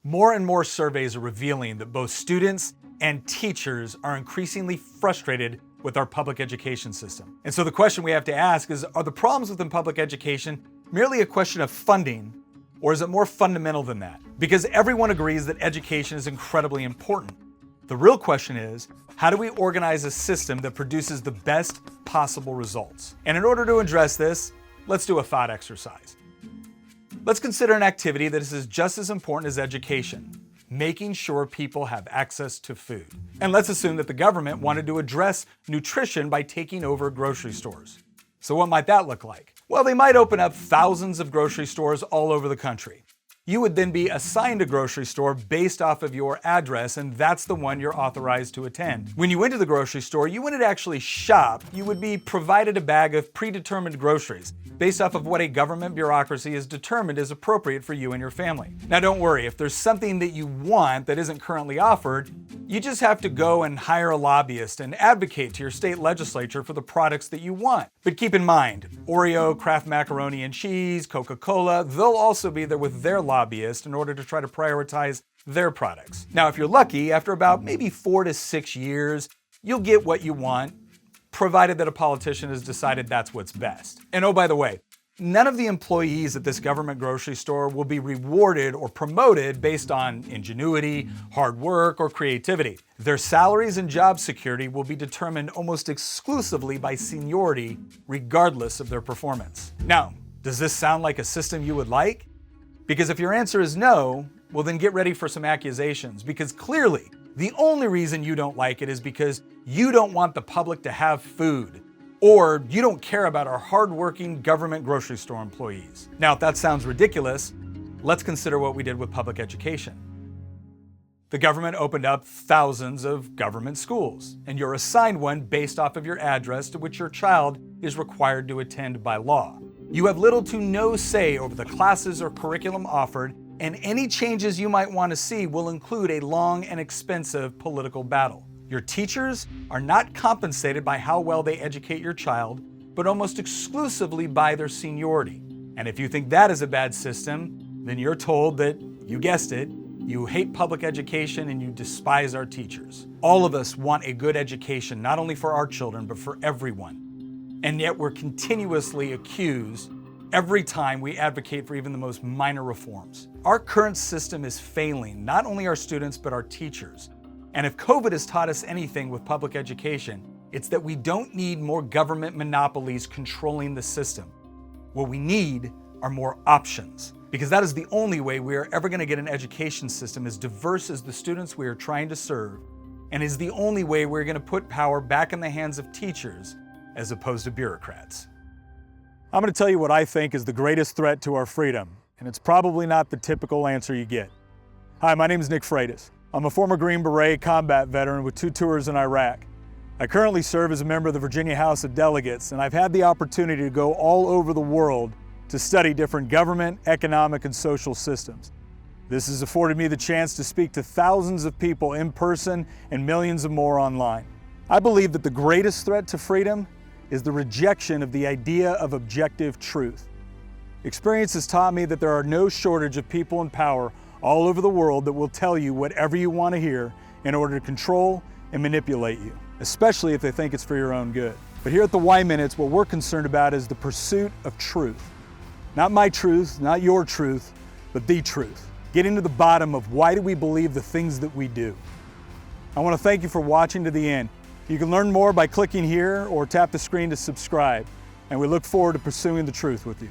More and more surveys are revealing that both students and teachers are increasingly frustrated with our public education system. And so the question we have to ask is, are the problems within public education merely a question of funding, or is it more fundamental than that? Because everyone agrees that education is incredibly important. The real question is, how do we organize a system that produces the best possible results? And in order to address this, let's do a thought exercise. Let's consider an activity that is just as important as education: making sure people have access to food. And let's assume that the government wanted to address nutrition by taking over grocery stores. So what might that look like? Well, they might open up thousands of grocery stores all over the country. You would then be assigned a grocery store based off of your address, and that's the one you're authorized to attend. When you went to the grocery store, you wouldn't actually shop. You would be provided a bag of predetermined groceries based off of what a government bureaucracy has determined is appropriate for you and your family. Now don't worry, if there's something that you want that isn't currently offered, you just have to go and hire a lobbyist and advocate to your state legislature for the products that you want. But keep in mind, Oreo, Kraft Macaroni and Cheese, Coca-Cola, they'll also be there with their lobbyist in order to try to prioritize their products. Now, if you're lucky, after about maybe 4 to 6 years, you'll get what you want, provided that a politician has decided that's what's best. And oh, by the way, none of the employees at this government grocery store will be rewarded or promoted based on ingenuity, hard work, or creativity. Their salaries and job security will be determined almost exclusively by seniority, regardless of their performance. Now, does this sound like a system you would like? Because if your answer is no, well then get ready for some accusations, because clearly the only reason you don't like it is because you don't want the public to have food, or you don't care about our hardworking government grocery store employees. Now, if that sounds ridiculous, let's consider what we did with public education. The government opened up thousands of government schools, and you're assigned one based off of your address to which your child is required to attend by law. You have little to no say over the classes or curriculum offered, and any changes you might want to see will include a long and expensive political battle. Your teachers are not compensated by how well they educate your child, but almost exclusively by their seniority. And if you think that is a bad system, then you're told that, you guessed it, you hate public education and you despise our teachers. All of us want a good education, not only for our children, but for everyone. And yet we're continuously accused every time we advocate for even the most minor reforms. Our current system is failing not only our students, but our teachers. And if COVID has taught us anything with public education, it's that we don't need more government monopolies controlling the system. What we need are more options, because that is the only way we are ever going to get an education system as diverse as the students we are trying to serve, and is the only way we're going to put power back in the hands of teachers as opposed to bureaucrats. I'm going to tell you what I think is the greatest threat to our freedom, and it's probably not the typical answer you get. Hi, my name is Nick Freitas. I'm a former Green Beret combat veteran with 2 tours in Iraq. I currently serve as a member of the Virginia House of Delegates, and I've had the opportunity to go all over the world to study different government, economic, and social systems. This has afforded me the chance to speak to thousands of people in person and millions of more online. I believe that the greatest threat to freedom is the rejection of the idea of objective truth. Experience has taught me that there are no shortage of people in power all over the world that will tell you whatever you want to hear in order to control and manipulate you, especially if they think it's for your own good. But here at the Y Minutes, what we're concerned about is the pursuit of truth. Not my truth, not your truth, but the truth. Getting to the bottom of why do we believe the things that we do. I want to thank you for watching to the end. You can learn more by clicking here or tap the screen to subscribe, and we look forward to pursuing the truth with you.